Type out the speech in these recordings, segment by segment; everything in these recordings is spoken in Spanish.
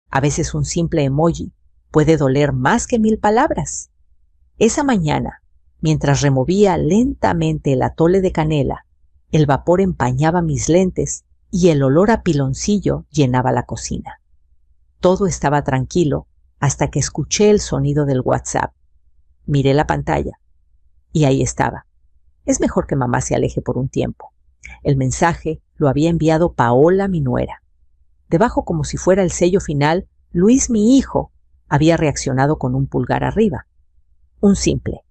A veces un simple emoji puede doler más que 1000 palabras. Esa mañana, mientras removía lentamente el atole de canela, el vapor empañaba mis lentes y el olor a piloncillo llenaba la cocina. Todo estaba tranquilo hasta que escuché el sonido del WhatsApp. Miré la pantalla y ahí estaba. Es mejor que mamá se aleje por un tiempo. El mensaje lo había enviado Paola, mi nuera. Debajo, como si fuera el sello final, Luis, mi hijo, había reaccionado con un pulgar arriba. Un simple.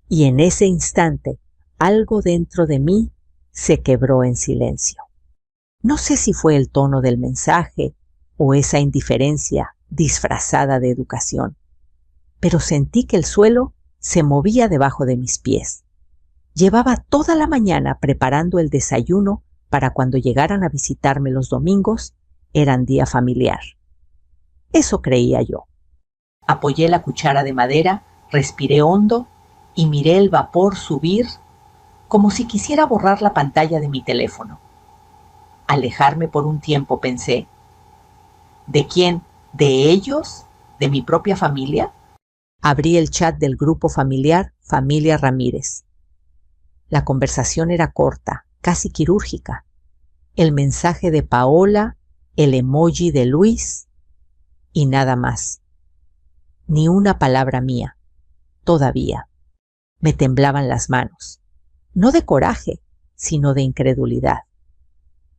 Y en ese instante, algo dentro de mí se quebró en silencio. No sé si fue el tono del mensaje o esa indiferencia disfrazada de educación, pero sentí que el suelo se movía debajo de mis pies. Llevaba toda la mañana preparando el desayuno para cuando llegaran a visitarme los domingos, eran día familiar. Eso creía yo. Apoyé la cuchara de madera, respiré hondo y miré el vapor subir como si quisiera borrar la pantalla de mi teléfono. Alejarme por un tiempo, pensé. ¿De quién? ¿De ellos? ¿De mi propia familia? Abrí el chat del grupo familiar Familia Ramírez. La conversación era corta, casi quirúrgica. El mensaje de Paola, el emoji de Luis y nada más. Ni una palabra mía. Todavía. Me temblaban las manos. No de coraje, sino de incredulidad.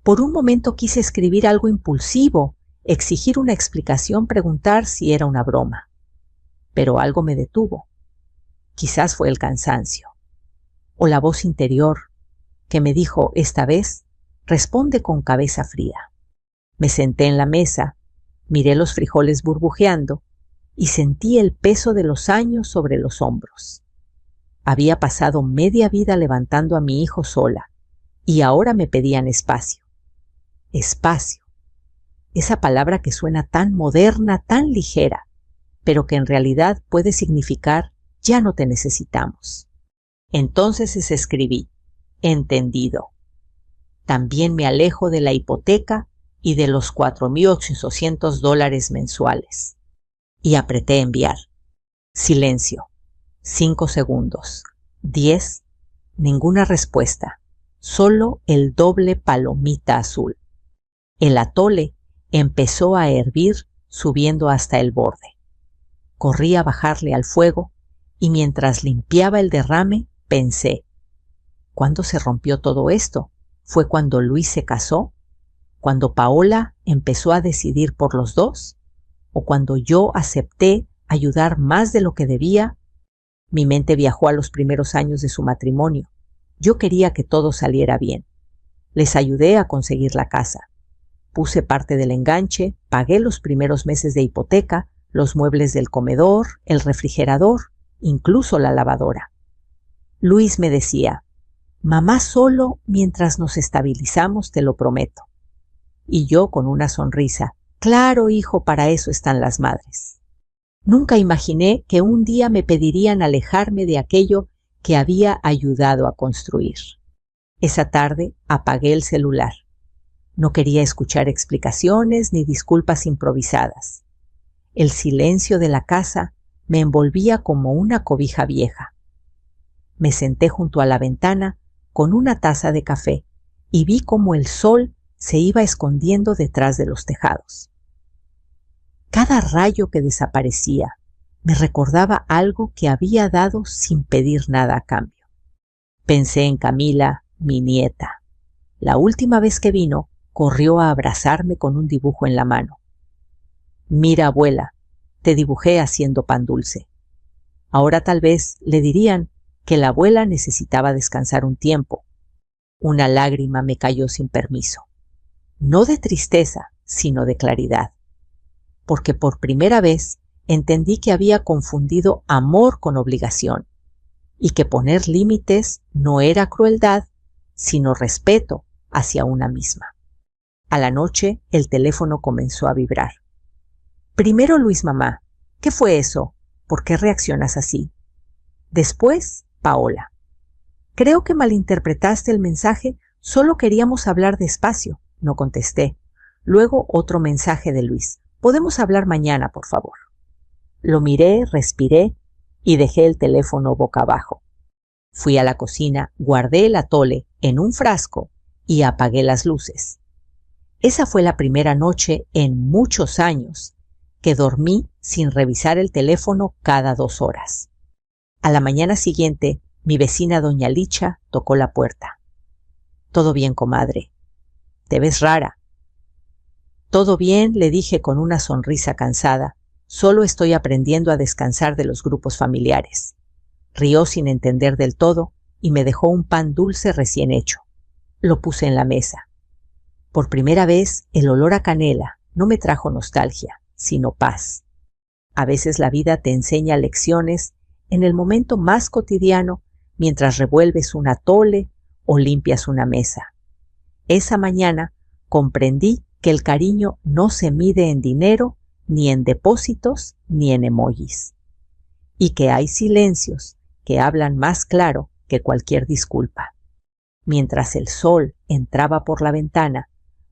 Por un momento quise escribir algo impulsivo, exigir una explicación, preguntar si era una broma. Pero algo me detuvo. Quizás fue el cansancio. O la voz interior, que me dijo, esta vez, responde con cabeza fría. Me senté en la mesa, miré los frijoles burbujeando y sentí el peso de los años sobre los hombros. Había pasado media vida levantando a mi hijo sola y ahora me pedían espacio. Espacio. Esa palabra que suena tan moderna, tan ligera, pero que en realidad puede significar ya no te necesitamos. Entonces escribí, entendido. También me alejo de la hipoteca y de los $4,800 mensuales. Y apreté enviar. Silencio. 5 segundos. 10. Ninguna respuesta. Solo el doble palomita azul. El atole empezó a hervir subiendo hasta el borde. Corrí a bajarle al fuego y mientras limpiaba el derrame pensé, ¿cuándo se rompió todo esto? ¿Fue cuando Luis se casó? ¿Cuando Paola empezó a decidir por los dos? ¿O cuando yo acepté ayudar más de lo que debía? Mi mente viajó a los primeros años de su matrimonio. Yo quería que todo saliera bien. Les ayudé a conseguir la casa. Puse parte del enganche, pagué los primeros meses de hipoteca, los muebles del comedor, el refrigerador, incluso la lavadora. Luis me decía, mamá solo mientras nos estabilizamos, te lo prometo. Y yo con una sonrisa, claro, hijo, para eso están las madres. Nunca imaginé que un día me pedirían alejarme de aquello que había ayudado a construir. Esa tarde apagué el celular. No quería escuchar explicaciones ni disculpas improvisadas. El silencio de la casa me envolvía como una cobija vieja. Me senté junto a la ventana con una taza de café y vi cómo el sol se iba escondiendo detrás de los tejados. Cada rayo que desaparecía me recordaba algo que había dado sin pedir nada a cambio. Pensé en Camila, mi nieta. La última vez que vino, corrió a abrazarme con un dibujo en la mano. Mira, abuela, te dibujé haciendo pan dulce. Ahora tal vez le dirían que la abuela necesitaba descansar un tiempo. Una lágrima me cayó sin permiso. No de tristeza, sino de claridad. Porque por primera vez entendí que había confundido amor con obligación y que poner límites no era crueldad, sino respeto hacia una misma. A la noche el teléfono comenzó a vibrar. Primero Luis, mamá, ¿qué fue eso? ¿Por qué reaccionas así? Después, Paola. Creo que malinterpretaste el mensaje, solo queríamos hablar despacio, no contesté. Luego otro mensaje de Luis. Podemos hablar mañana, por favor. Lo miré, respiré y dejé el teléfono boca abajo. Fui a la cocina, guardé el atole en un frasco y apagué las luces. Esa fue la primera noche en muchos años que dormí sin revisar el teléfono cada 2 horas. A la mañana siguiente, mi vecina doña Licha tocó la puerta. «¿Todo bien, comadre? Te ves rara». «Todo bien», le dije con una sonrisa cansada. «Solo estoy aprendiendo a descansar de los grupos familiares». Rió sin entender del todo y me dejó un pan dulce recién hecho. Lo puse en la mesa. Por primera vez, el olor a canela no me trajo nostalgia, sino paz. A veces la vida te enseña lecciones en el momento más cotidiano mientras revuelves un atole o limpias una mesa. Esa mañana comprendí que el cariño no se mide en dinero, ni en depósitos, ni en emojis. Y que hay silencios que hablan más claro que cualquier disculpa. Mientras el sol entraba por la ventana,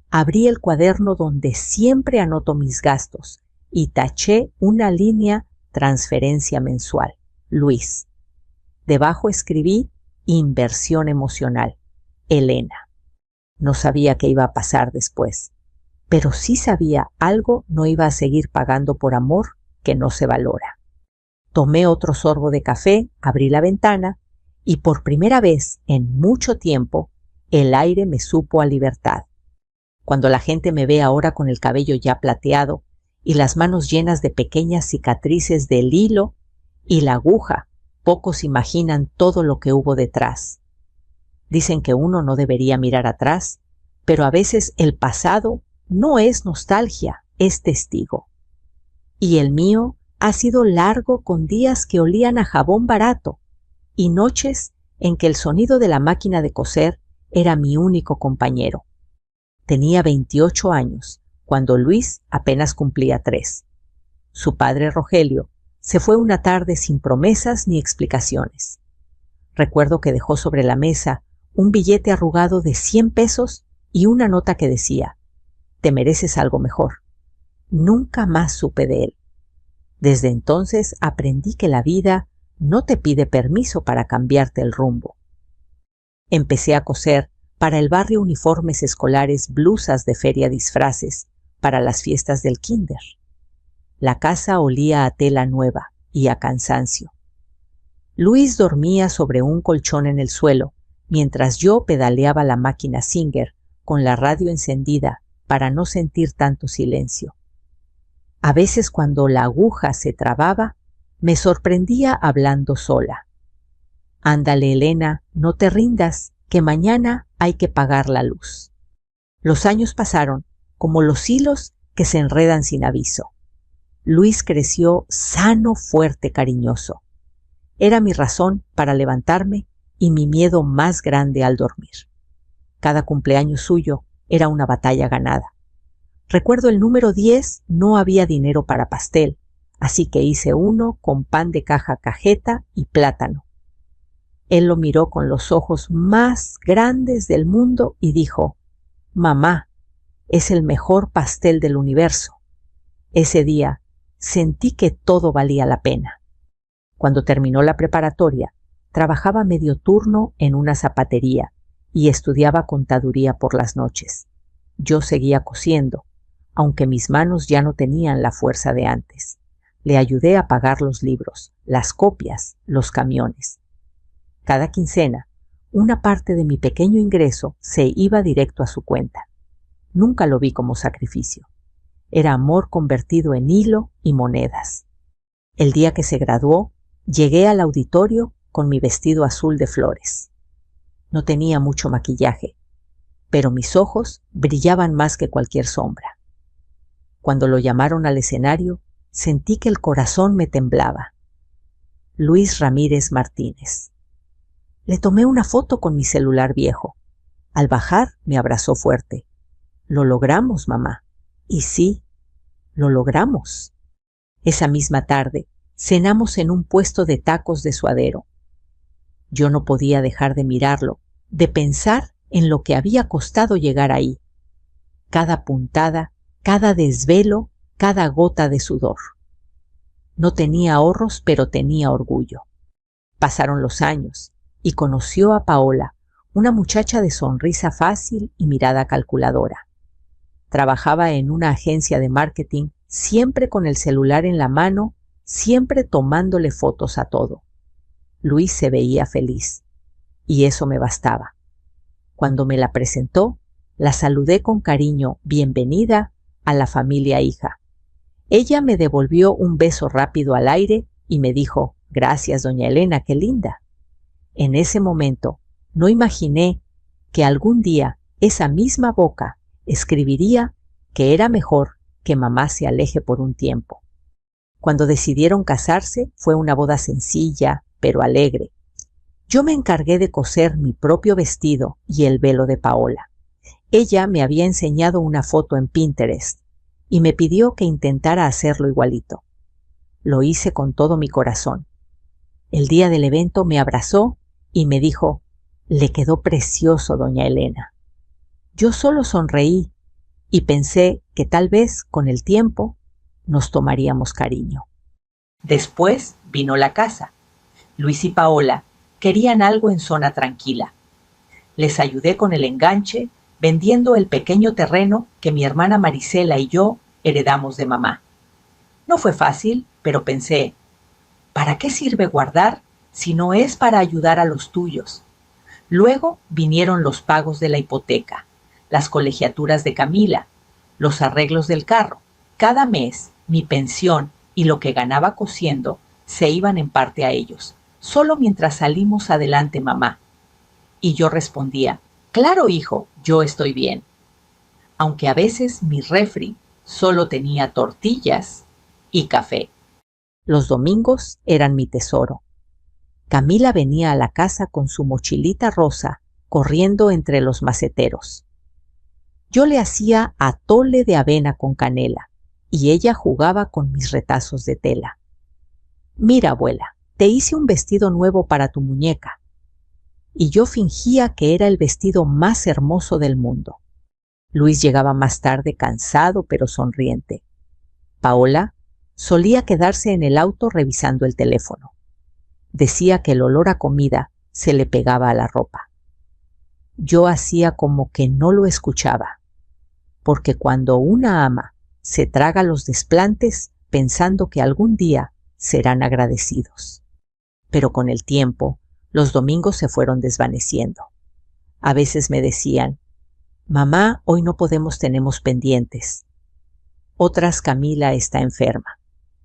abrí el cuaderno donde siempre anoto mis gastos y taché una línea transferencia mensual. Luis. Debajo escribí inversión emocional. Elena. No sabía qué iba a pasar después, pero sí sabía algo no iba a seguir pagando por amor que no se valora. Tomé otro sorbo de café, abrí la ventana y por primera vez en mucho tiempo el aire me supo a libertad. Cuando la gente me ve ahora con el cabello ya plateado y las manos llenas de pequeñas cicatrices del hilo y la aguja, pocos imaginan todo lo que hubo detrás. Dicen que uno no debería mirar atrás, pero a veces el pasado no es nostalgia, es testigo. Y el mío ha sido largo con días que olían a jabón barato y noches en que el sonido de la máquina de coser era mi único compañero. Tenía 28 años cuando Luis apenas cumplía 3. Su padre Rogelio se fue una tarde sin promesas ni explicaciones. Recuerdo que dejó sobre la mesa un billete arrugado de 100 pesos y una nota que decía: «Te mereces algo mejor». Nunca más supe de él. Desde entonces aprendí que la vida no te pide permiso para cambiarte el rumbo. Empecé a coser para el barrio uniformes escolares, blusas de feria, disfraces para las fiestas del kinder. La casa olía a tela nueva y a cansancio. Luis dormía sobre un colchón en el suelo, mientras yo pedaleaba la máquina Singer con la radio encendida para no sentir tanto silencio. A veces cuando la aguja se trababa, me sorprendía hablando sola. «Ándale, Elena, no te rindas, que mañana hay que pagar la luz». Los años pasaron como los hilos que se enredan sin aviso. Luis creció sano, fuerte, cariñoso. Era mi razón para levantarme y mi miedo más grande al dormir. Cada cumpleaños suyo era una batalla ganada. Recuerdo el número 10, no había dinero para pastel, así que hice uno con pan de caja cajeta y plátano. Él lo miró con los ojos más grandes del mundo y dijo: «Mamá, es el mejor pastel del universo». Ese día sentí que todo valía la pena. Cuando terminó la preparatoria, trabajaba medio turno en una zapatería y estudiaba contaduría por las noches. Yo seguía cosiendo, aunque mis manos ya no tenían la fuerza de antes. Le ayudé a pagar los libros, las copias, los camiones. Cada quincena, una parte de mi pequeño ingreso se iba directo a su cuenta. Nunca lo vi como sacrificio. Era amor convertido en hilo y monedas. El día que se graduó, llegué al auditorio con mi vestido azul de flores. No tenía mucho maquillaje, pero mis ojos brillaban más que cualquier sombra. Cuando lo llamaron al escenario, sentí que el corazón me temblaba. Luis Ramírez Martínez. Le tomé una foto con mi celular viejo. Al bajar me abrazó fuerte. «Lo logramos, mamá». Y sí, lo logramos. Esa misma tarde cenamos en un puesto de tacos de Suadero. Yo no podía dejar de mirarlo, de pensar en lo que había costado llegar ahí. Cada puntada, cada desvelo, cada gota de sudor. No tenía ahorros, pero tenía orgullo. Pasaron los años y conoció a Paola, una muchacha de sonrisa fácil y mirada calculadora. Trabajaba en una agencia de marketing, siempre con el celular en la mano, siempre tomándole fotos a todo. Luis se veía feliz, y eso me bastaba. Cuando me la presentó, la saludé con cariño, bienvenida a la familia hija. Ella me devolvió un beso rápido al aire y me dijo, gracias, doña Elena, qué linda. En ese momento no imaginé que algún día esa misma boca escribiría que era mejor que mamá se aleje por un tiempo. Cuando decidieron casarse fue una boda sencilla, pero alegre. Yo me encargué de coser mi propio vestido y el velo de Paola. Ella me había enseñado una foto en Pinterest y me pidió que intentara hacerlo igualito. Lo hice con todo mi corazón. El día del evento me abrazó y me dijo, le quedó precioso, doña Elena. Yo solo sonreí y pensé que tal vez con el tiempo nos tomaríamos cariño. Después vino la casa. Luis y Paola querían algo en zona tranquila. Les ayudé con el enganche, vendiendo el pequeño terreno que mi hermana Marisela y yo heredamos de mamá. No fue fácil, pero pensé, ¿para qué sirve guardar si no es para ayudar a los tuyos? Luego vinieron los pagos de la hipoteca, las colegiaturas de Camila, los arreglos del carro. Cada mes, mi pensión y lo que ganaba cosiendo se iban en parte a ellos, solo mientras salimos adelante, mamá. Y yo respondía, claro, hijo, yo estoy bien. Aunque a veces mi refri solo tenía tortillas y café. Los domingos eran mi tesoro. Camila venía a la casa con su mochilita rosa, corriendo entre los maceteros. Yo le hacía atole de avena con canela, y ella jugaba con mis retazos de tela. Mira, abuela, te hice un vestido nuevo para tu muñeca. Y yo fingía que era el vestido más hermoso del mundo. Luis llegaba más tarde cansado pero sonriente. Paola solía quedarse en el auto revisando el teléfono. Decía que el olor a comida se le pegaba a la ropa. Yo hacía como que no lo escuchaba, porque cuando una ama se traga los desplantes pensando que algún día serán agradecidos. Pero con el tiempo, los domingos se fueron desvaneciendo. A veces me decían, mamá, hoy no podemos, tenemos pendientes. Otras, Camila está enferma.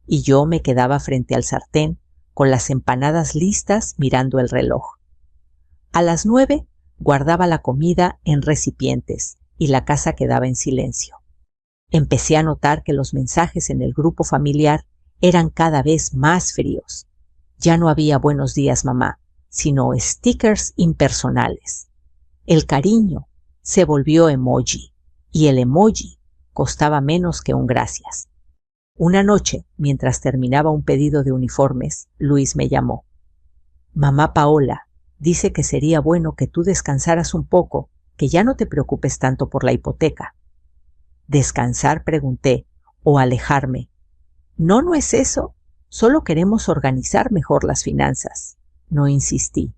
Y yo me quedaba frente al sartén con las empanadas listas mirando el reloj. A las 9 guardaba la comida en recipientes y la casa quedaba en silencio. Empecé a notar que los mensajes en el grupo familiar eran cada vez más fríos. Ya no había buenos días, mamá, sino stickers impersonales. El cariño se volvió emoji y el emoji costaba menos que un gracias. Una noche, mientras terminaba un pedido de uniformes, Luis me llamó. Mamá Paola dice que sería bueno que tú descansaras un poco, que ya no te preocupes tanto por la hipoteca. ¿Descansar?, pregunté, o alejarme. No, no es eso. Solo queremos organizar mejor las finanzas. No insistí,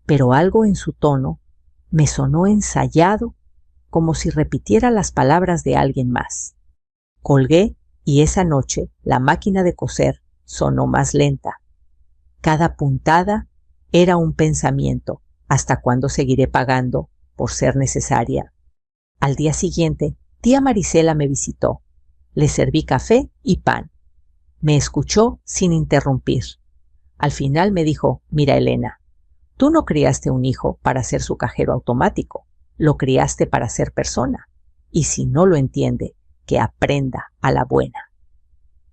pero algo en su tono me sonó ensayado, como si repitiera las palabras de alguien más. Colgué y esa noche la máquina de coser sonó más lenta. Cada puntada era un pensamiento, ¿hasta cuándo seguiré pagando por ser necesaria? Al día siguiente, tía Marisela me visitó. Le serví café y pan. Me escuchó sin interrumpir. Al final me dijo, mira, Elena, tú no criaste un hijo para ser su cajero automático, lo criaste para ser persona. Y si no lo entiende, que aprenda a la buena.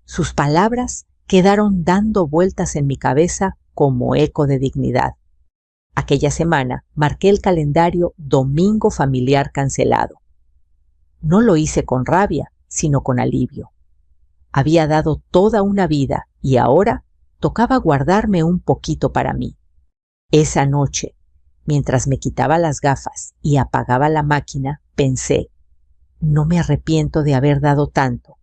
Sus palabras quedaron dando vueltas en mi cabeza como eco de dignidad. Aquella semana marqué el calendario domingo familiar cancelado. No lo hice con rabia, sino con alivio. Había dado toda una vida y ahora tocaba guardarme un poquito para mí. Esa noche, mientras me quitaba las gafas y apagaba la máquina, pensé, no me arrepiento de haber dado tanto,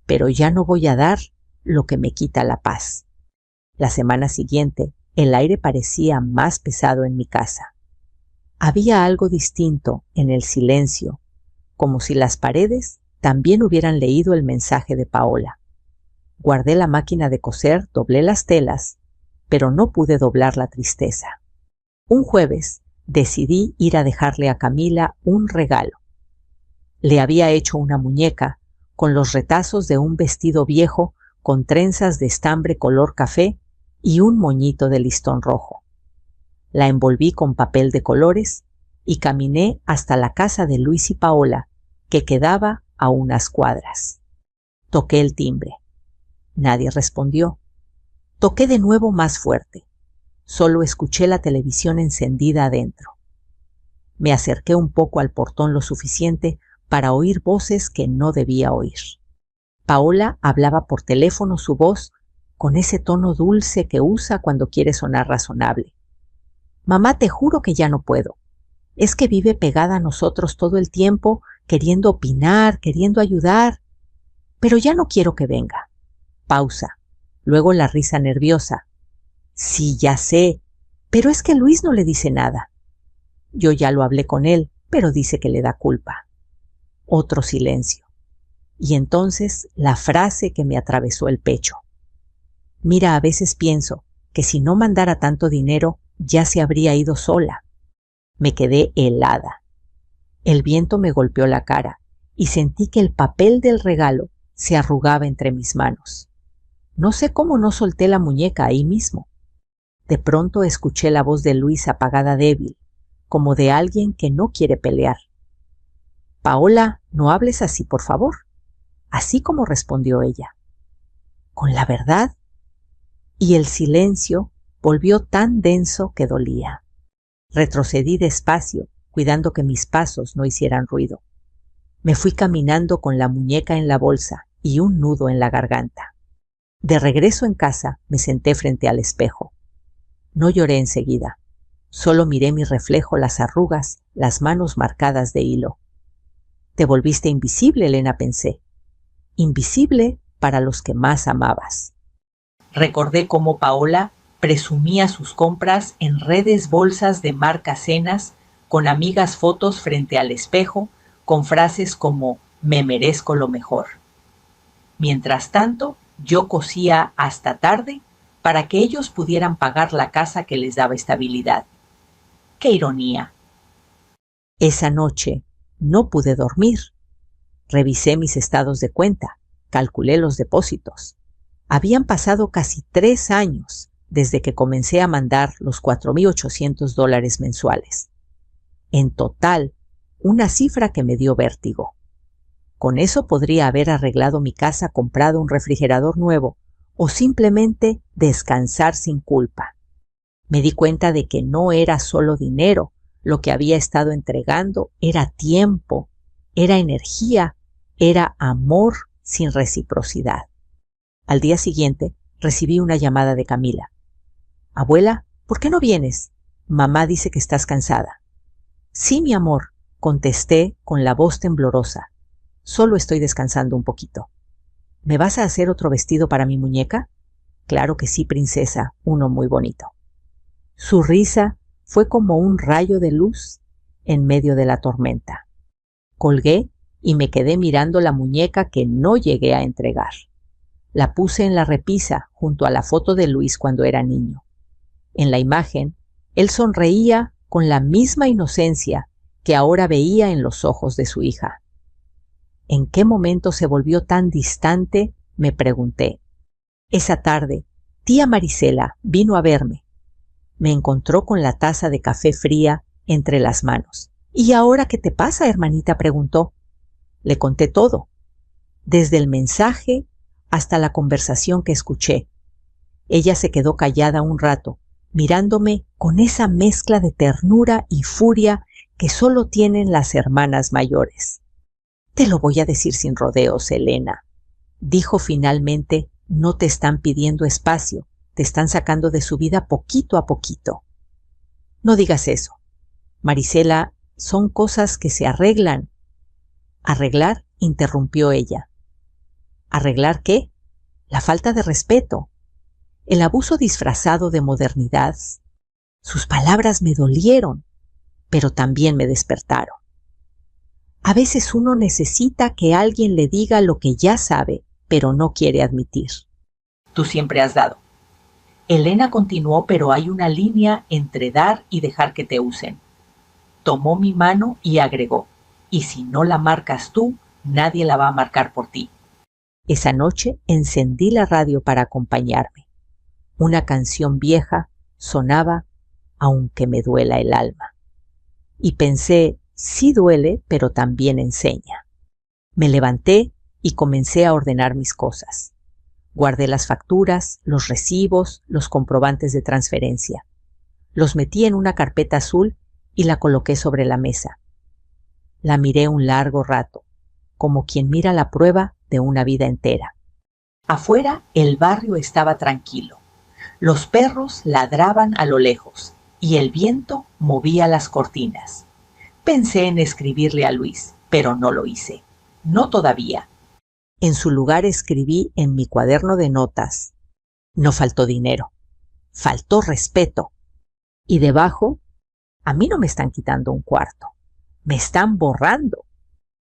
pero ya no voy a dar lo que me quita la paz. La semana siguiente, el aire parecía más pesado en mi casa. Había algo distinto en el silencio, como si las paredes también hubieran leído el mensaje de Paola. Guardé la máquina de coser, doblé las telas, pero no pude doblar la tristeza. Un jueves decidí ir a dejarle a Camila un regalo. Le había hecho una muñeca con los retazos de un vestido viejo con trenzas de estambre color café y un moñito de listón rojo. La envolví con papel de colores y caminé hasta la casa de Luis y Paola, que quedaba a unas cuadras. Toqué el timbre. Nadie respondió. Toqué de nuevo más fuerte. Solo escuché la televisión encendida adentro. Me acerqué un poco al portón lo suficiente para oír voces que no debía oír. Paola hablaba por teléfono, su voz con ese tono dulce que usa cuando quiere sonar razonable. Mamá, te juro que ya no puedo. Es que vive pegada a nosotros todo el tiempo, queriendo opinar, queriendo ayudar. Pero ya no quiero que venga. Pausa. Luego la risa nerviosa. Sí, ya sé, pero es que Luis no le dice nada. Yo ya lo hablé con él, pero dice que le da culpa. Otro silencio. Y entonces la frase que me atravesó el pecho. Mira, a veces pienso que si no mandara tanto dinero, ya se habría ido sola. Me quedé helada. El viento me golpeó la cara y sentí que el papel del regalo se arrugaba entre mis manos. No sé cómo no solté la muñeca ahí mismo. De pronto escuché la voz de Luis apagada, débil, como de alguien que no quiere pelear. Paola, no hables así, por favor. Así como respondió ella. ¿Con la verdad? Y el silencio volvió tan denso que dolía. Retrocedí despacio, cuidando que mis pasos no hicieran ruido. Me fui caminando con la muñeca en la bolsa y un nudo en la garganta. De regreso en casa, me senté frente al espejo. No lloré enseguida. Solo miré mi reflejo, las arrugas, las manos marcadas de hilo. Te volviste invisible, Elena, pensé. Invisible para los que más amabas. Recordé cómo Paola presumía sus compras en redes bolsas de marca Cenas, con amigas fotos frente al espejo, con frases como «me merezco lo mejor». Mientras tanto, yo cosía hasta tarde para que ellos pudieran pagar la casa que les daba estabilidad. ¡Qué ironía! Esa noche no pude dormir. Revisé mis estados de cuenta, calculé los depósitos. Habían pasado casi 3 años desde que comencé a mandar los $4,800 mensuales. En total, una cifra que me dio vértigo. Con eso podría haber arreglado mi casa, comprado un refrigerador nuevo o simplemente descansar sin culpa. Me di cuenta de que no era solo dinero, lo que había estado entregando era tiempo, era energía, era amor sin reciprocidad. Al día siguiente recibí una llamada de Camila. «Abuela, ¿por qué no vienes? Mamá dice que estás cansada». «Sí, mi amor», contesté con la voz temblorosa. «Solo estoy descansando un poquito». «¿Me vas a hacer otro vestido para mi muñeca?» «Claro que sí, princesa, uno muy bonito». Su risa fue como un rayo de luz en medio de la tormenta. Colgué y me quedé mirando la muñeca que no llegué a entregar. La puse en la repisa junto a la foto de Luis cuando era niño. En la imagen, él sonreía con la misma inocencia que ahora veía en los ojos de su hija. ¿En qué momento se volvió tan distante?, me pregunté. Esa tarde, tía Marisela vino a verme. Me encontró con la taza de café fría entre las manos. «¿Y ahora qué te pasa, hermanita?», preguntó. Le conté todo, desde el mensaje hasta la conversación que escuché. Ella se quedó callada un rato, mirándome con esa mezcla de ternura y furia que solo tienen las hermanas mayores. «Te lo voy a decir sin rodeos, Elena», dijo finalmente. «No te están pidiendo espacio, te están sacando de su vida poquito a poquito». «No digas eso, Marisela, son cosas que se arreglan». «¿Arreglar?», interrumpió ella. ¿Arreglar qué? La falta de respeto, el abuso disfrazado de modernidad. Sus palabras me dolieron, pero también me despertaron. A veces uno necesita que alguien le diga lo que ya sabe, pero no quiere admitir. Tú siempre has dado. Elena continuó, pero hay una línea entre dar y dejar que te usen. Tomó mi mano y agregó, y si no la marcas tú, nadie la va a marcar por ti. Esa noche encendí la radio para acompañarme. Una canción vieja sonaba aunque me duela el alma. Y pensé, sí duele, pero también enseña. Me levanté y comencé a ordenar mis cosas. Guardé las facturas, los recibos, los comprobantes de transferencia. Los metí en una carpeta azul y la coloqué sobre la mesa. La miré un largo rato, como quien mira la prueba de una vida entera. Afuera el barrio estaba tranquilo. Los perros ladraban a lo lejos y el viento movía las cortinas. Pensé en escribirle a Luis, pero no lo hice. No todavía. En su lugar escribí en mi cuaderno de notas: no faltó dinero, faltó respeto. Y debajo, a mí no me están quitando un cuarto, me están borrando.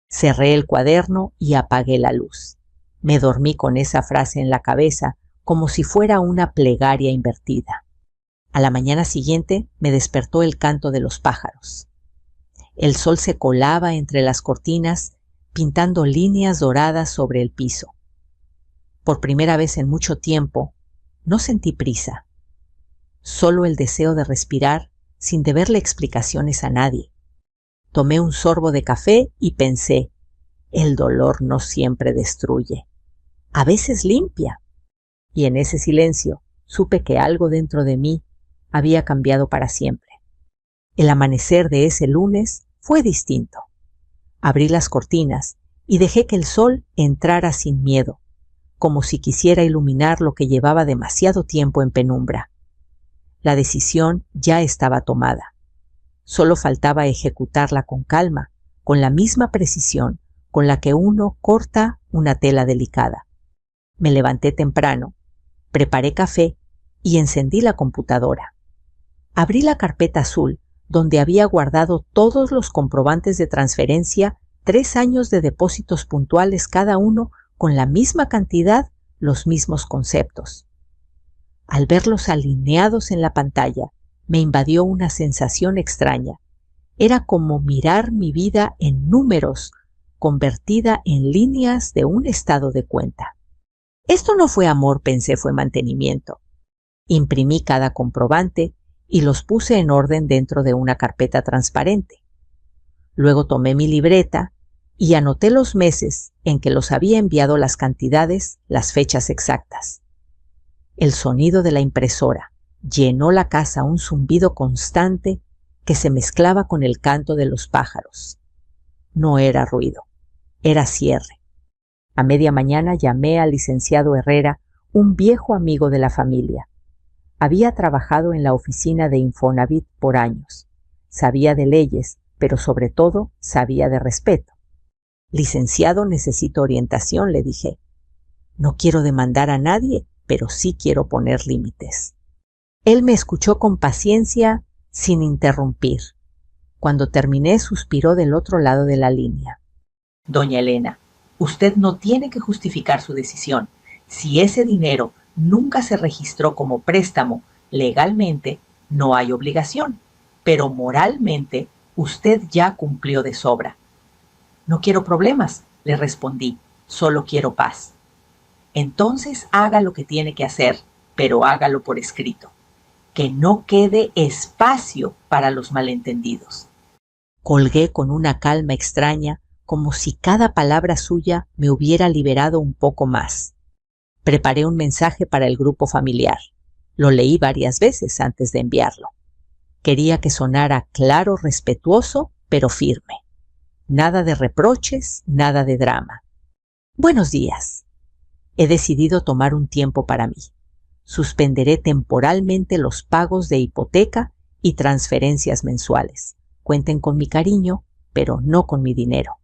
Cerré el cuaderno y apagué la luz. Me dormí con esa frase en la cabeza, como si fuera una plegaria invertida. A la mañana siguiente me despertó el canto de los pájaros. El sol se colaba entre las cortinas, pintando líneas doradas sobre el piso. Por primera vez en mucho tiempo, no sentí prisa, solo el deseo de respirar sin deberle explicaciones a nadie. Tomé un sorbo de café y pensé, el dolor no siempre destruye, a veces limpia. Y en ese silencio supe que algo dentro de mí había cambiado para siempre. El amanecer de ese lunes fue distinto. Abrí las cortinas y dejé que el sol entrara sin miedo, como si quisiera iluminar lo que llevaba demasiado tiempo en penumbra. La decisión ya estaba tomada. Solo faltaba ejecutarla con calma, con la misma precisión con la que uno corta una tela delicada. Me levanté temprano, preparé café y encendí la computadora. Abrí la carpeta azul donde había guardado todos los comprobantes de transferencia, 3 años de depósitos puntuales cada uno, con la misma cantidad, los mismos conceptos. Al verlos alineados en la pantalla, me invadió una sensación extraña. Era como mirar mi vida en números, convertida en líneas de un estado de cuenta. Esto no fue amor, pensé, fue mantenimiento. Imprimí cada comprobante y los puse en orden dentro de una carpeta transparente. Luego tomé mi libreta y anoté los meses en que los había enviado, las cantidades, las fechas exactas. El sonido de la impresora llenó la casa, un zumbido constante que se mezclaba con el canto de los pájaros. No era ruido, era cierre. A media mañana llamé al licenciado Herrera, un viejo amigo de la familia. Había trabajado en la oficina de Infonavit por años. Sabía de leyes, pero sobre todo sabía de respeto. Licenciado, necesito orientación, le dije. No quiero demandar a nadie, pero sí quiero poner límites. Él me escuchó con paciencia, sin interrumpir. Cuando terminé, suspiró del otro lado de la línea. Doña Elena, usted no tiene que justificar su decisión. Si ese dinero nunca se registró como préstamo, legalmente no hay obligación, pero moralmente usted ya cumplió de sobra. No quiero problemas, le respondí, solo quiero paz. Entonces haga lo que tiene que hacer, pero hágalo por escrito. Que no quede espacio para los malentendidos. Colgué con una calma extraña, como si cada palabra suya me hubiera liberado un poco más. Preparé un mensaje para el grupo familiar. Lo leí varias veces antes de enviarlo. Quería que sonara claro, respetuoso, pero firme. Nada de reproches, nada de drama. Buenos días. He decidido tomar un tiempo para mí. Suspenderé temporalmente los pagos de hipoteca y transferencias mensuales. Cuenten con mi cariño, pero no con mi dinero.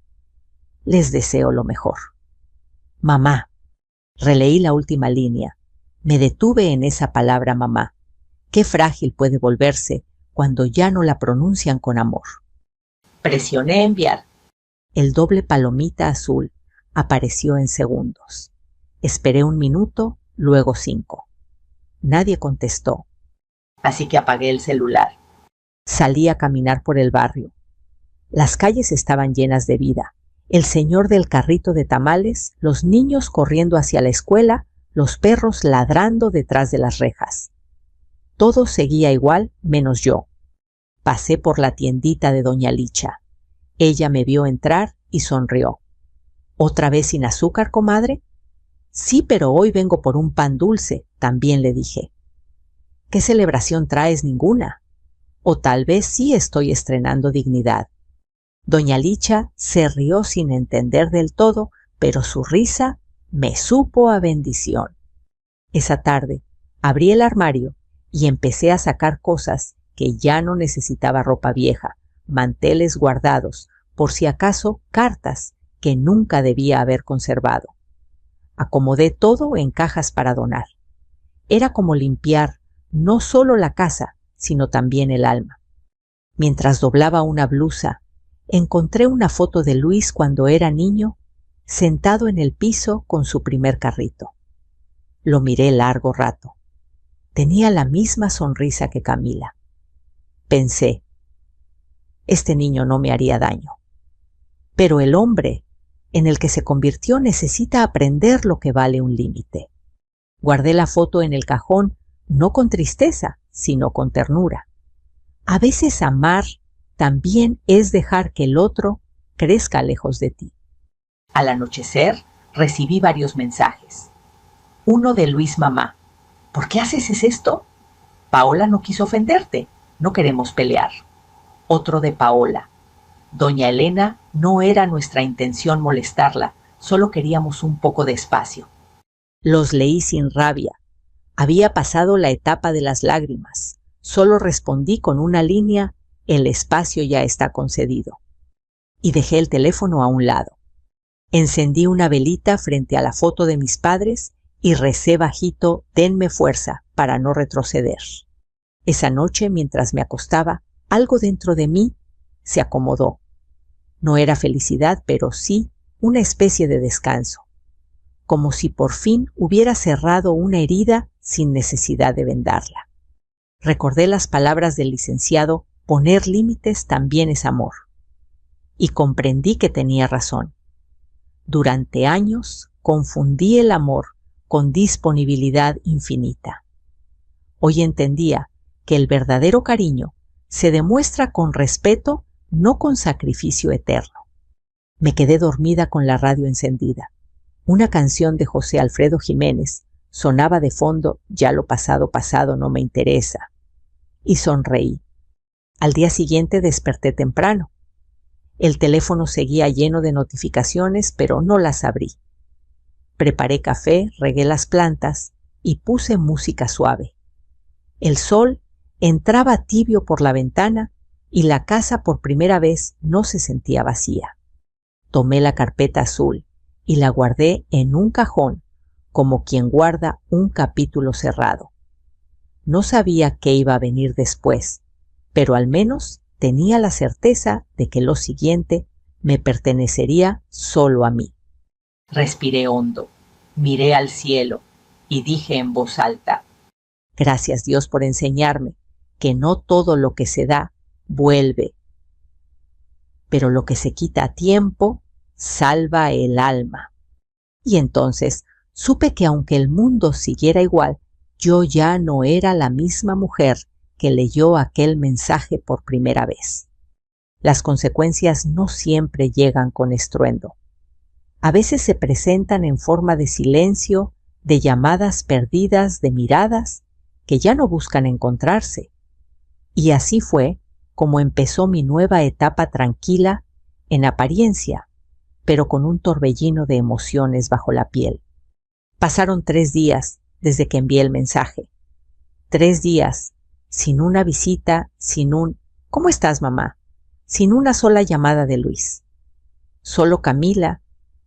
Les deseo lo mejor. Mamá, Releí la última línea. Me detuve en esa palabra mamá. Qué frágil puede volverse cuando ya no la pronuncian con amor. Presioné enviar. El doble palomita azul apareció en segundos. Esperé 1 minuto, luego 5. Nadie contestó. Así que apagué el celular. Salí a caminar por el barrio. Las calles estaban llenas de vida. El señor del carrito de tamales, los niños corriendo hacia la escuela, los perros ladrando detrás de las rejas. Todo seguía igual menos yo. Pasé por la tiendita de doña Licha. Ella me vio entrar y sonrió. ¿Otra vez sin azúcar, comadre? Sí, pero hoy vengo por un pan dulce, también le dije. ¿Qué celebración traes? Ninguna. O tal vez sí estoy estrenando dignidad. Doña Licha se rió sin entender del todo, pero su risa me supo a bendición. Esa tarde abrí el armario y empecé a sacar cosas que ya no necesitaba: ropa vieja, manteles guardados, por si acaso cartas que nunca debía haber conservado. Acomodé todo en cajas para donar. Era como limpiar no solo la casa, sino también el alma. Mientras doblaba una blusa, encontré una foto de Luis cuando era niño, sentado en el piso con su primer carrito. Lo miré largo rato. Tenía la misma sonrisa que Camila. Pensé, este niño no me haría daño. Pero el hombre en el que se convirtió necesita aprender lo que vale un límite. Guardé la foto en el cajón, no con tristeza, sino con ternura. A veces amar también es dejar que el otro crezca lejos de ti. Al anochecer recibí varios mensajes. Uno de Luis mamá. ¿Por qué haces esto? Paola no quiso ofenderte. No queremos pelear. Otro de Paola. Doña Elena, no era nuestra intención molestarla, solo queríamos un poco de espacio. Los leí sin rabia. Había pasado la etapa de las lágrimas. Solo respondí con una línea: el espacio ya está concedido. Y dejé el teléfono a un lado. Encendí una velita frente a la foto de mis padres y recé bajito: denme fuerza para no retroceder. Esa noche, mientras me acostaba, algo dentro de mí se acomodó. No era felicidad, pero sí una especie de descanso. Como si por fin hubiera cerrado una herida sin necesidad de vendarla. Recordé las palabras del licenciado: poner límites también es amor. Y comprendí que tenía razón. Durante años confundí el amor con disponibilidad infinita. Hoy entendía que el verdadero cariño se demuestra con respeto, no con sacrificio eterno. Me quedé dormida con la radio encendida. Una canción de José Alfredo Jiménez sonaba de fondo: ya lo pasado, pasado no me interesa. Y sonreí. Al día siguiente desperté temprano. El teléfono seguía lleno de notificaciones, pero no las abrí. Preparé café, regué las plantas y puse música suave. El sol entraba tibio por la ventana y la casa por primera vez no se sentía vacía. Tomé la carpeta azul y la guardé en un cajón, como quien guarda un capítulo cerrado. No sabía qué iba a venir después, pero al menos tenía la certeza de que lo siguiente me pertenecería solo a mí. Respiré hondo, miré al cielo y dije en voz alta: gracias, Dios, por enseñarme que no todo lo que se da vuelve, pero lo que se quita a tiempo salva el alma. Y entonces supe que aunque el mundo siguiera igual, yo ya no era la misma mujer que leyó aquel mensaje por primera vez. Las consecuencias no siempre llegan con estruendo. A veces se presentan en forma de silencio, de llamadas perdidas, de miradas que ya no buscan encontrarse. Y así fue como empezó mi nueva etapa tranquila, en apariencia, pero con un torbellino de emociones bajo la piel. Pasaron 3 días desde que envié el mensaje. 3 días sin una visita, sin un ¿cómo estás, mamá?, sin una sola llamada de Luis. Solo Camila,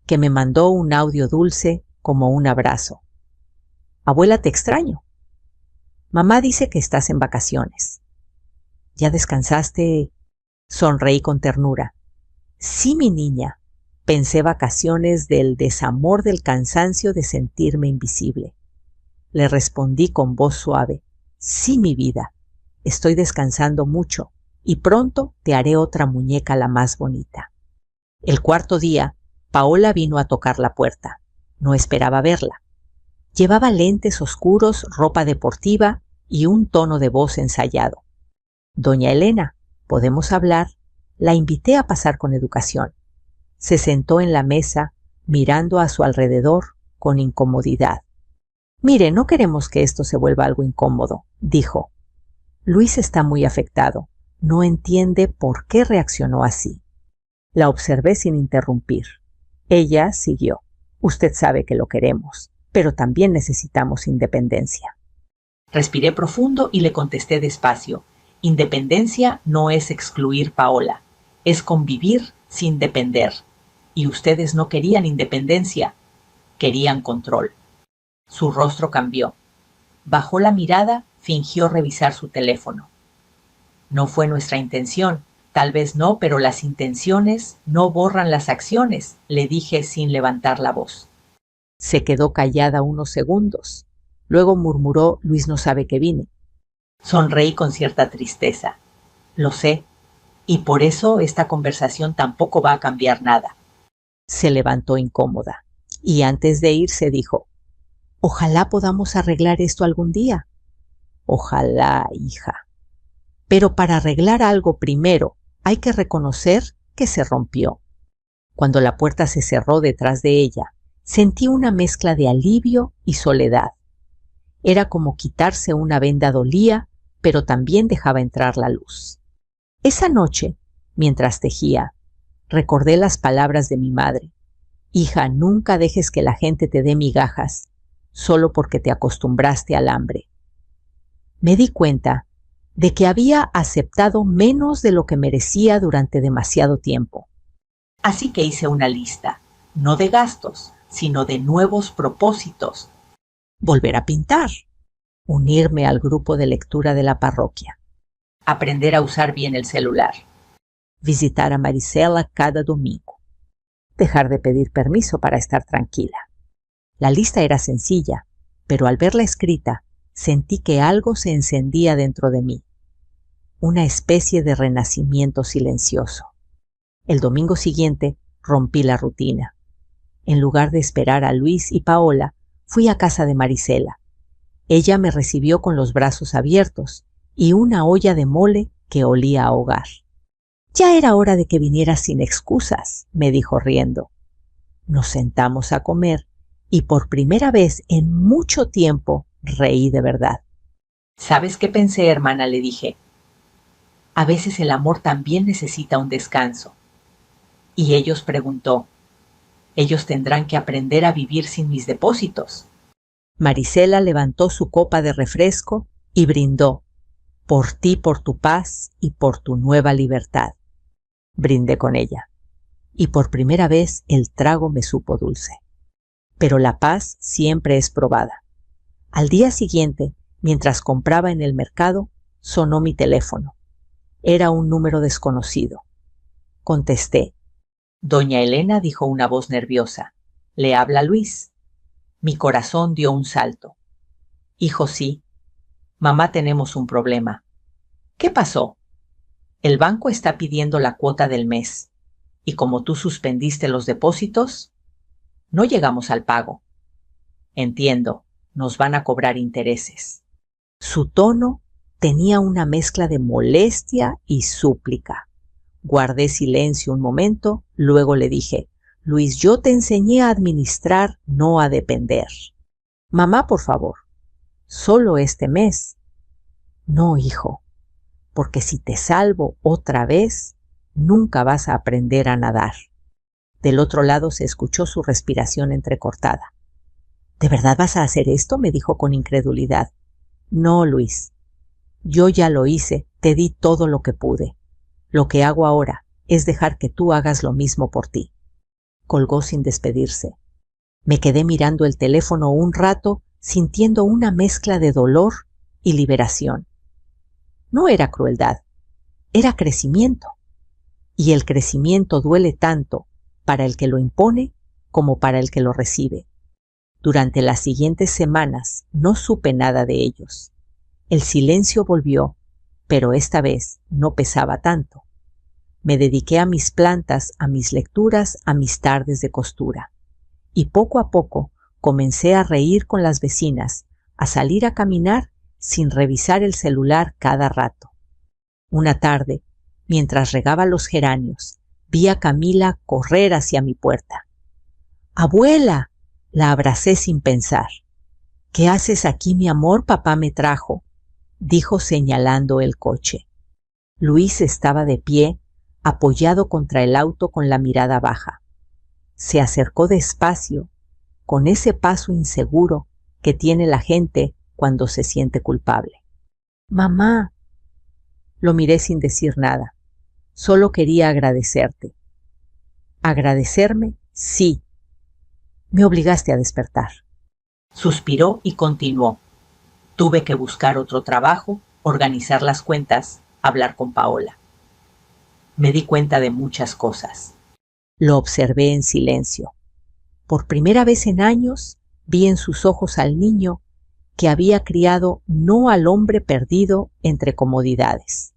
que me mandó un audio dulce como un abrazo. Abuela, te extraño. Mamá dice que estás en vacaciones. ¿Ya descansaste? Sonreí con ternura. Sí, mi niña. Pensé vacaciones del desamor del cansancio de sentirme invisible. Le respondí con voz suave. Sí, mi vida. Estoy descansando mucho y pronto te haré otra muñeca la más bonita. El cuarto día, Paola vino a tocar la puerta. No esperaba verla. Llevaba lentes oscuros, ropa deportiva y un tono de voz ensayado. Doña Elena, ¿podemos hablar? La invité a pasar con educación. Se sentó en la mesa, mirando a su alrededor con incomodidad. Mire, no queremos que esto se vuelva algo incómodo, dijo. Luis está muy afectado. No entiende por qué reaccionó así. La observé sin interrumpir. Ella siguió. Usted sabe que lo queremos, pero también necesitamos independencia. Respiré profundo y le contesté despacio. Independencia no es excluir, Paola. Es convivir sin depender. Y ustedes no querían independencia, querían control. Su rostro cambió. Bajó la mirada, fingió revisar su teléfono. No fue nuestra intención. Tal vez no, pero las intenciones no borran las acciones, le dije sin levantar la voz. Se quedó callada unos segundos. Luego murmuró, Luis no sabe que vine. Sonreí con cierta tristeza. Lo sé, y por eso esta conversación tampoco va a cambiar nada. Se levantó incómoda, y antes de irse dijo, ojalá podamos arreglar esto algún día. Ojalá, hija. Pero para arreglar algo primero hay que reconocer que se rompió. Cuando la puerta se cerró detrás de ella, sentí una mezcla de alivio y soledad. Era como quitarse una venda dolía, pero también dejaba entrar la luz. Esa noche, mientras tejía, recordé las palabras de mi madre. Hija, nunca dejes que la gente te dé migajas, solo porque te acostumbraste al hambre. Me di cuenta de que había aceptado menos de lo que merecía durante demasiado tiempo. Así que hice una lista, no de gastos, sino de nuevos propósitos. Volver a pintar, unirme al grupo de lectura de la parroquia, aprender a usar bien el celular, visitar a Marisela cada domingo, dejar de pedir permiso para estar tranquila. La lista era sencilla, pero al verla escrita, sentí que algo se encendía dentro de mí. Una especie de renacimiento silencioso. El domingo siguiente rompí la rutina. En lugar de esperar a Luis y Paola, fui a casa de Marisela. Ella me recibió con los brazos abiertos y una olla de mole que olía a hogar. Ya era hora de que vinieras sin excusas, me dijo riendo. Nos sentamos a comer y por primera vez en mucho tiempo reí de verdad. ¿Sabes qué pensé, hermana?, le dije. A veces el amor también necesita un descanso. Y ellos preguntó, ellos tendrán que aprender a vivir sin mis depósitos. Marisela levantó su copa de refresco y brindó, por ti, por tu paz y por tu nueva libertad. Brindé con ella, y por primera vez el trago me supo dulce. Pero la paz siempre es probada. Al día siguiente, mientras compraba en el mercado, sonó mi teléfono. Era un número desconocido. Contesté. Doña Elena, dijo una voz nerviosa. Le habla Luis. Mi corazón dio un salto. Hijo, sí. Mamá, tenemos un problema. ¿Qué pasó? El banco está pidiendo la cuota del mes. Y como tú suspendiste los depósitos, no llegamos al pago. Entiendo, nos van a cobrar intereses. Su tono tenía una mezcla de molestia y súplica. Guardé silencio un momento, luego le dije, Luis, yo te enseñé a administrar, no a depender. Mamá, por favor, solo este mes. No, hijo, porque si te salvo otra vez, nunca vas a aprender a nadar. Del otro lado se escuchó su respiración entrecortada. ¿De verdad vas a hacer esto?, me dijo con incredulidad. No, Luis, yo ya lo hice, te di todo lo que pude. Lo que hago ahora es dejar que tú hagas lo mismo por ti. Colgó sin despedirse. Me quedé mirando el teléfono un rato, sintiendo una mezcla de dolor y liberación. No era crueldad, era crecimiento. Y el crecimiento duele tanto para el que lo impone como para el que lo recibe. Durante las siguientes semanas no supe nada de ellos. El silencio volvió, pero esta vez no pesaba tanto. Me dediqué a mis plantas, a mis lecturas, a mis tardes de costura. Y poco a poco comencé a reír con las vecinas, a salir a caminar sin revisar el celular cada rato. Una tarde, mientras regaba los geranios, vi a Camila correr hacia mi puerta. ¡Abuela! La abracé sin pensar. ¿Qué haces aquí, mi amor? Papá me trajo, dijo señalando el coche. Luis estaba de pie, apoyado contra el auto con la mirada baja. Se acercó despacio, con ese paso inseguro que tiene la gente cuando se siente culpable. Mamá. Lo miré sin decir nada. Solo quería agradecerte. ¿Agradecerme? Sí. Me obligaste a despertar. Suspiró y continuó. Tuve que buscar otro trabajo, organizar las cuentas, hablar con Paola. Me di cuenta de muchas cosas. Lo observé en silencio. Por primera vez en años vi en sus ojos al niño que había criado, no al hombre perdido entre comodidades.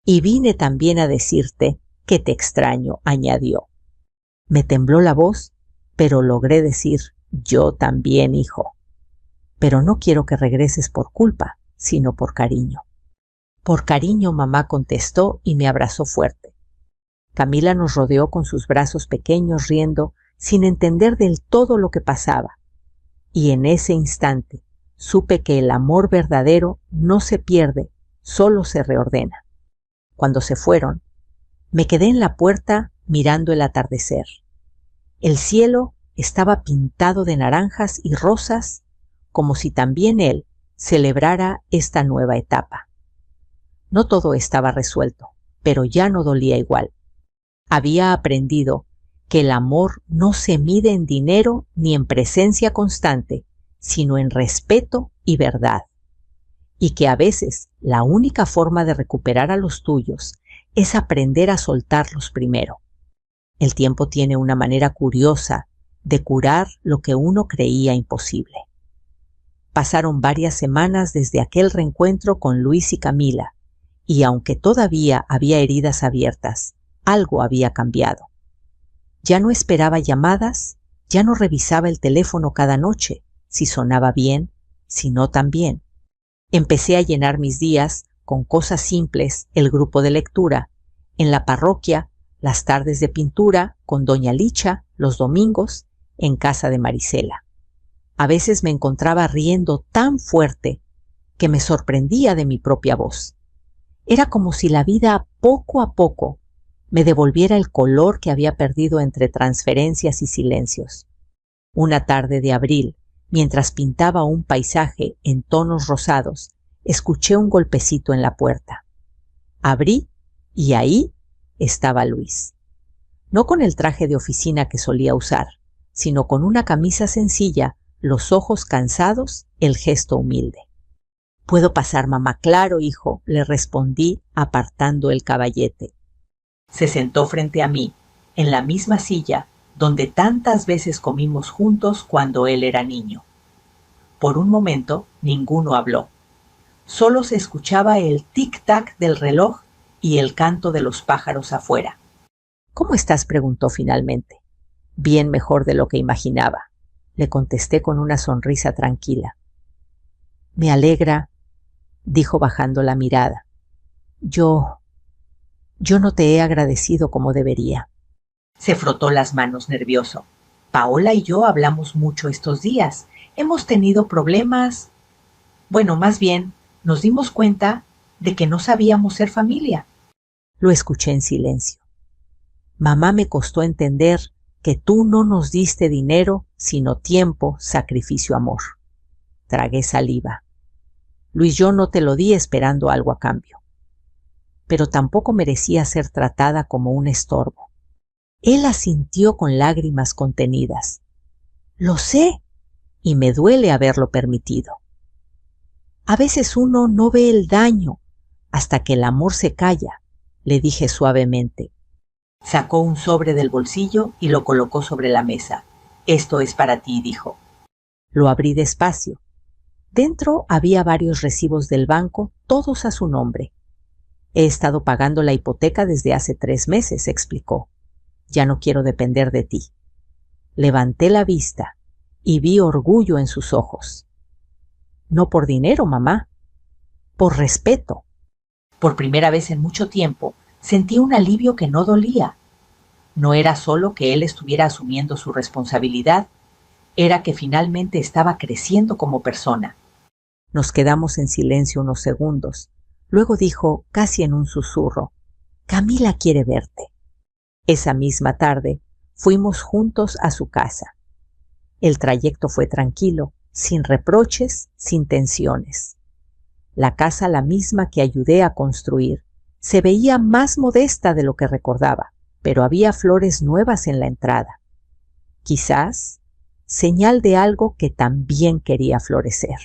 Y vine también a decirte que te extraño, añadió. Me tembló la voz, pero logré decir, yo también, hijo. Pero no quiero que regreses por culpa, sino por cariño. Por cariño, mamá contestó y me abrazó fuerte. Camila nos rodeó con sus brazos pequeños riendo, sin entender del todo lo que pasaba. Y en ese instante supe que el amor verdadero no se pierde, solo se reordena. Cuando se fueron, me quedé en la puerta mirando el atardecer. El cielo estaba pintado de naranjas y rosas, como si también él celebrara esta nueva etapa. No todo estaba resuelto, pero ya no dolía igual. Había aprendido que el amor no se mide en dinero ni en presencia constante, sino en respeto y verdad. Y que a veces la única forma de recuperar a los tuyos es aprender a soltarlos primero. El tiempo tiene una manera curiosa de curar lo que uno creía imposible. Pasaron varias semanas desde aquel reencuentro con Luis y Camila, y aunque todavía había heridas abiertas, algo había cambiado. Ya no esperaba llamadas, ya no revisaba el teléfono cada noche, si sonaba bien, si no tan bien. Empecé a llenar mis días con cosas simples, el grupo de lectura, en la parroquia, las tardes de pintura, con doña Licha, los domingos, en casa de Marisela. A veces me encontraba riendo tan fuerte que me sorprendía de mi propia voz. Era como si la vida poco a poco me devolviera el color que había perdido entre transferencias y silencios. Una tarde de abril, mientras pintaba un paisaje en tonos rosados, escuché un golpecito en la puerta. Abrí y ahí estaba Luis. No con el traje de oficina que solía usar, sino con una camisa sencilla, los ojos cansados, el gesto humilde. «¿Puedo pasar, mamá?» «Claro, hijo», le respondí apartando el caballete. Se sentó frente a mí, en la misma silla donde tantas veces comimos juntos cuando él era niño. Por un momento ninguno habló. Solo se escuchaba el tic-tac del reloj y el canto de los pájaros afuera. «¿Cómo estás?», preguntó finalmente. «Bien, mejor de lo que imaginaba», le contesté con una sonrisa tranquila. «Me alegra», dijo bajando la mirada. Yo no te he agradecido como debería». Se frotó las manos nervioso. «Paola y yo hablamos mucho estos días. Hemos tenido problemas. Bueno, más bien, nos dimos cuenta de que no sabíamos ser familia». Lo escuché en silencio. «Mamá, me costó entender que tú no nos diste dinero, sino tiempo, sacrificio, amor». Tragué saliva. «Luis, yo no te lo di esperando algo a cambio. Pero tampoco merecía ser tratada como un estorbo». Él asintió con lágrimas contenidas. Lo sé, y me duele haberlo permitido. A veces uno no ve el daño hasta que el amor se calla, le dije suavemente. Sacó un sobre del bolsillo y lo colocó sobre la mesa. Esto es para ti, dijo. Lo abrí despacio. Dentro había varios recibos del banco, todos a su nombre. He estado pagando la hipoteca desde hace 3 meses, explicó. Ya no quiero depender de ti. Levanté la vista y vi orgullo en sus ojos. No por dinero, mamá, por respeto. Por primera vez en mucho tiempo sentí un alivio que no dolía. No era solo que él estuviera asumiendo su responsabilidad, era que finalmente estaba creciendo como persona. Nos quedamos en silencio unos segundos. Luego dijo, casi en un susurro, Camila quiere verte. Esa misma tarde fuimos juntos a su casa. El trayecto fue tranquilo, sin reproches, sin tensiones. La casa, la misma que ayudé a construir, se veía más modesta de lo que recordaba, pero había flores nuevas en la entrada. Quizás señal de algo que también quería florecer.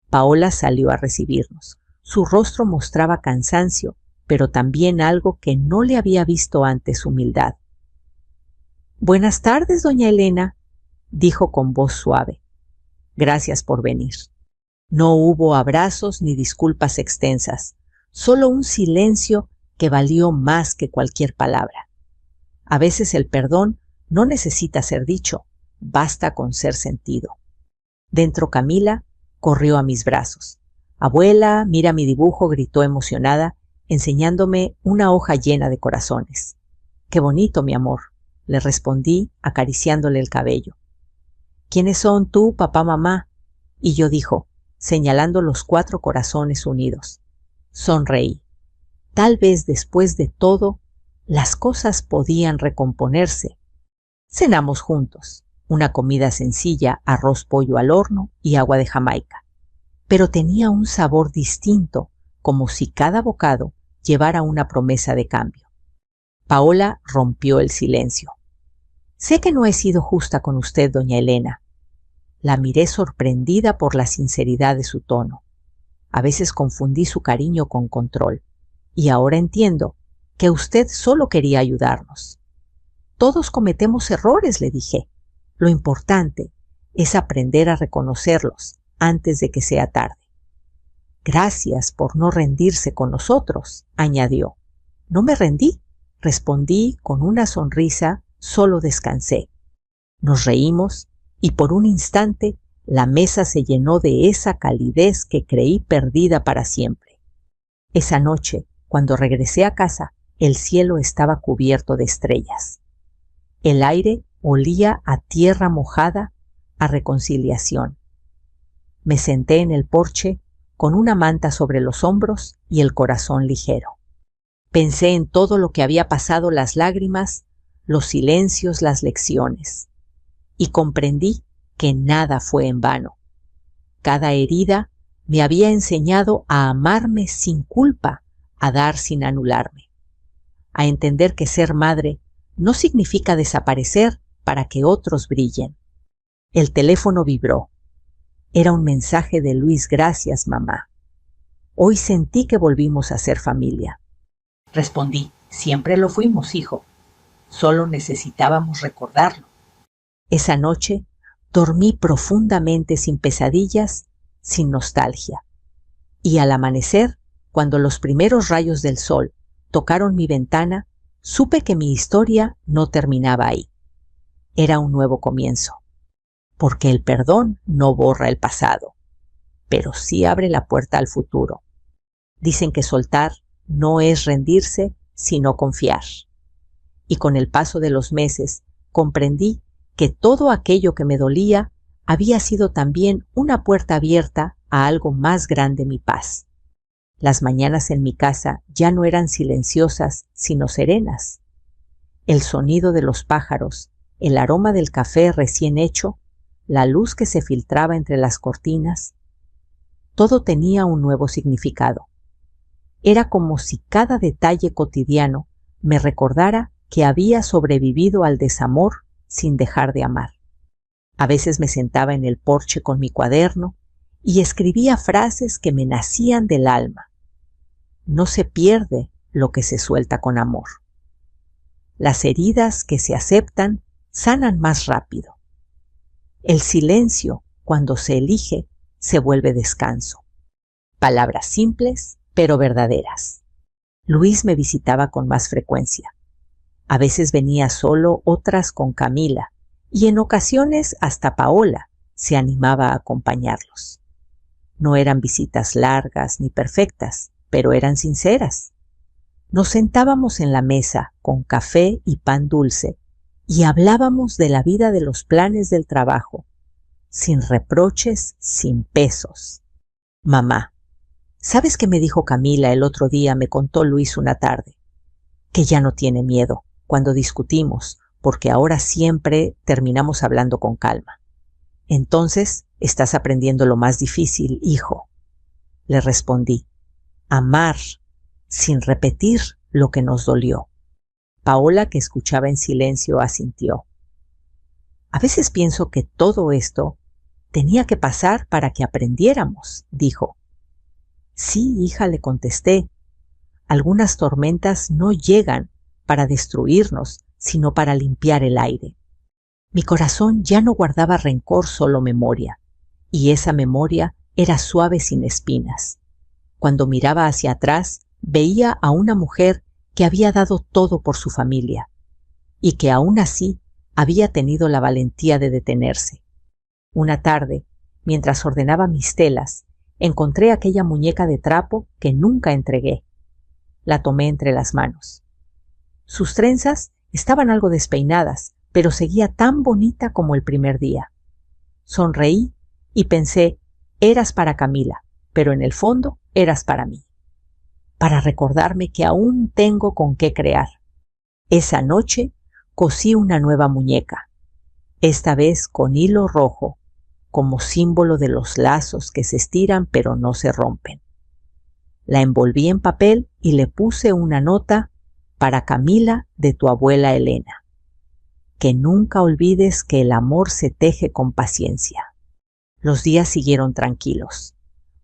Paola salió a recibirnos. Su rostro mostraba cansancio, pero también algo que no le había visto antes, humildad. Buenas tardes, doña Elena, dijo con voz suave. Gracias por venir. No hubo abrazos ni disculpas extensas, solo un silencio que valió más que cualquier palabra. A veces el perdón no necesita ser dicho, basta con ser sentido. Dentro Camila corrió a mis brazos. Abuela, mira mi dibujo, gritó emocionada, enseñándome una hoja llena de corazones. Qué bonito, mi amor, le respondí acariciándole el cabello. ¿Quiénes son tú, papá, mamá? Y yo dijo, señalando los 4 corazones unidos. Sonreí. Tal vez después de todo, las cosas podían recomponerse. Cenamos juntos, una comida sencilla, arroz pollo al horno y agua de Jamaica. Pero tenía un sabor distinto, como si cada bocado llevara una promesa de cambio. Paola rompió el silencio. Sé que no he sido justa con usted, doña Elena. La miré sorprendida por la sinceridad de su tono. A veces confundí su cariño con control. Y ahora entiendo que usted solo quería ayudarnos. Todos cometemos errores, le dije. Lo importante es aprender a reconocerlos antes de que sea tarde. Gracias por no rendirse con nosotros, añadió. No me rendí, respondí con una sonrisa, solo descansé. Nos reímos y por un instante la mesa se llenó de esa calidez que creí perdida para siempre. Esa noche, cuando regresé a casa, el cielo estaba cubierto de estrellas. El aire olía a tierra mojada, a reconciliación. Me senté en el porche con una manta sobre los hombros y el corazón ligero. Pensé en todo lo que había pasado, las lágrimas, los silencios, las lecciones. Y comprendí que nada fue en vano. Cada herida me había enseñado a amarme sin culpa, a dar sin anularme, a entender que ser madre no significa desaparecer para que otros brillen. El teléfono vibró. Era un mensaje de Luis. Gracias, mamá. Hoy sentí que volvimos a ser familia. Respondí, siempre lo fuimos, hijo. Solo necesitábamos recordarlo. Esa noche dormí profundamente, sin pesadillas, sin nostalgia. Y al amanecer, cuando los primeros rayos del sol tocaron mi ventana, supe que mi historia no terminaba ahí. Era un nuevo comienzo. Porque el perdón no borra el pasado, pero sí abre la puerta al futuro. Dicen que soltar no es rendirse, sino confiar. Y con el paso de los meses comprendí que todo aquello que me dolía había sido también una puerta abierta a algo más grande, mi paz. Las mañanas en mi casa ya no eran silenciosas, sino serenas. El sonido de los pájaros, el aroma del café recién hecho, la luz que se filtraba entre las cortinas, todo tenía un nuevo significado. Era como si cada detalle cotidiano me recordara que había sobrevivido al desamor sin dejar de amar. A veces me sentaba en el porche con mi cuaderno y escribía frases que me nacían del alma. No se pierde lo que se suelta con amor. Las heridas que se aceptan sanan más rápido. El silencio, cuando se elige, se vuelve descanso. Palabras simples, pero verdaderas. Luis me visitaba con más frecuencia. A veces venía solo, otras con Camila, y en ocasiones hasta Paola se animaba a acompañarlos. No eran visitas largas ni perfectas, pero eran sinceras. Nos sentábamos en la mesa con café y pan dulce y hablábamos de la vida, de los planes del trabajo, sin reproches, sin pesos. Mamá, ¿sabes qué me dijo Camila el otro día? Me contó Luis una tarde. Que ya no tiene miedo cuando discutimos, porque ahora siempre terminamos hablando con calma. Entonces estás aprendiendo lo más difícil, hijo. Le respondí, amar sin repetir lo que nos dolió. Paola, que escuchaba en silencio, asintió. A veces pienso que todo esto tenía que pasar para que aprendiéramos, dijo. Sí, hija, le contesté. Algunas tormentas no llegan para destruirnos, sino para limpiar el aire. Mi corazón ya no guardaba rencor, solo memoria, y esa memoria era suave, sin espinas. Cuando miraba hacia atrás, veía a una mujer que había dado todo por su familia, y que aún así había tenido la valentía de detenerse. Una tarde, mientras ordenaba mis telas, encontré aquella muñeca de trapo que nunca entregué. La tomé entre las manos. Sus trenzas estaban algo despeinadas, pero seguía tan bonita como el primer día. Sonreí y pensé, eras para Camila, pero en el fondo eras para mí. Para recordarme que aún tengo con qué crear. Esa noche cosí una nueva muñeca, esta vez con hilo rojo, como símbolo de los lazos que se estiran pero no se rompen. La envolví en papel y le puse una nota: para Camila, de tu abuela Elena. Que nunca olvides que el amor se teje con paciencia. Los días siguieron tranquilos.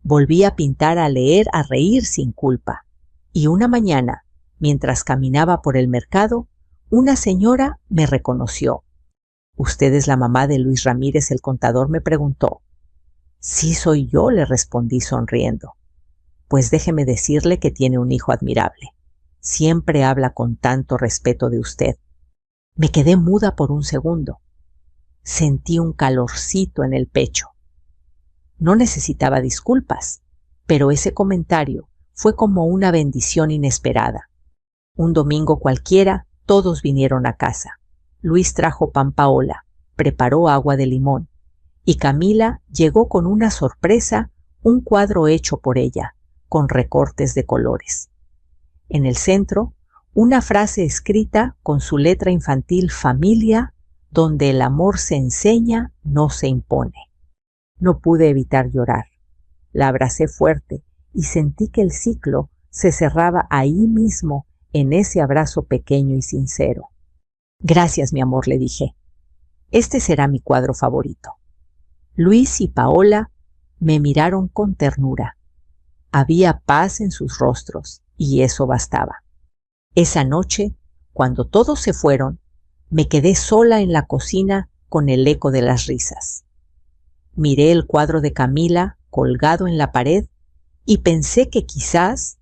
Volví a pintar, a leer, a reír sin culpa. Y una mañana, mientras caminaba por el mercado, una señora me reconoció. ¿Usted es la mamá de Luis Ramírez, el contador?, me preguntó. Sí, soy yo, le respondí sonriendo. Pues déjeme decirle que tiene un hijo admirable. Siempre habla con tanto respeto de usted. Me quedé muda por un segundo. Sentí un calorcito en el pecho. No necesitaba disculpas, pero ese comentario fue como una bendición inesperada. Un domingo cualquiera, todos vinieron a casa. Luis trajo pan Paola, preparó agua de limón, y Camila llegó con una sorpresa, un cuadro hecho por ella, con recortes de colores. En el centro, una frase escrita con su letra infantil familia, donde el amor se enseña, no se impone. No pude evitar llorar. La abracé fuerte y sentí que el ciclo se cerraba ahí mismo, en ese abrazo pequeño y sincero. Gracias, mi amor, le dije. Este será mi cuadro favorito. Luis y Paola me miraron con ternura. Había paz en sus rostros y eso bastaba. Esa noche, cuando todos se fueron, me quedé sola en la cocina con el eco de las risas. Miré el cuadro de Camila colgado en la pared y pensé que quizás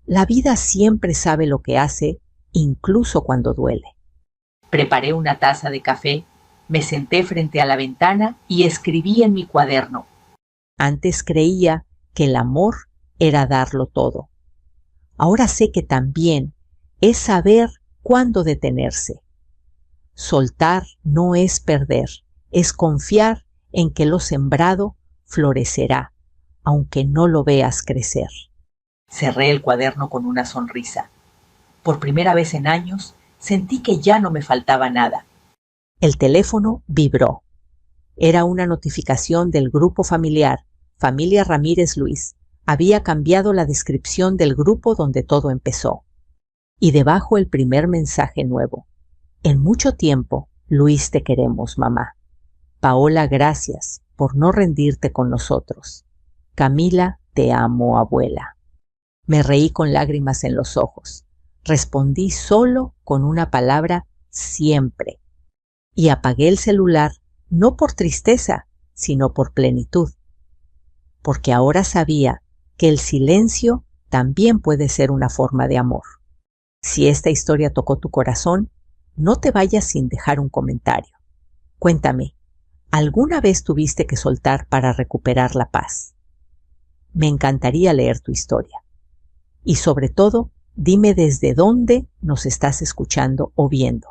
la vida siempre sabe lo que hace, incluso cuando duele. Preparé una taza de café, me senté frente a la ventana y escribí en mi cuaderno. Antes creía que el amor era darlo todo. Ahora sé que también es saber cuándo detenerse. Soltar no es perder, es confiar en que lo sembrado florecerá, aunque no lo veas crecer. Cerré el cuaderno con una sonrisa. Por primera vez en años, sentí que ya no me faltaba nada. El teléfono vibró. Era una notificación del grupo familiar, Familia Ramírez Luis. Había cambiado la descripción del grupo donde todo empezó. Y debajo el primer mensaje nuevo. En mucho tiempo, Luis, te queremos, mamá. Paola, gracias por no rendirte con nosotros. Camila, te amo, abuela. Me reí con lágrimas en los ojos. Respondí solo con una palabra: siempre. Y apagué el celular, no por tristeza, sino por plenitud. Porque ahora sabía que el silencio también puede ser una forma de amor. Si esta historia tocó tu corazón, no te vayas sin dejar un comentario. Cuéntame, ¿alguna vez tuviste que soltar para recuperar la paz? Me encantaría leer tu historia. Y sobre todo, dime desde dónde nos estás escuchando o viendo.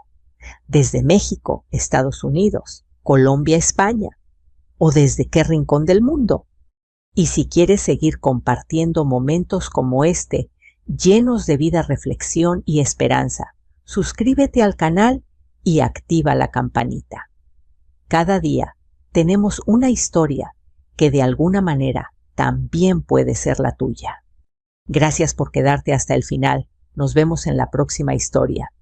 ¿Desde México, Estados Unidos, Colombia, España? ¿O desde qué rincón del mundo? Y si quieres seguir compartiendo momentos como este, llenos de vida, reflexión y esperanza, suscríbete al canal y activa la campanita. Cada día tenemos una historia que de alguna manera también puede ser la tuya. Gracias por quedarte hasta el final. Nos vemos en la próxima historia.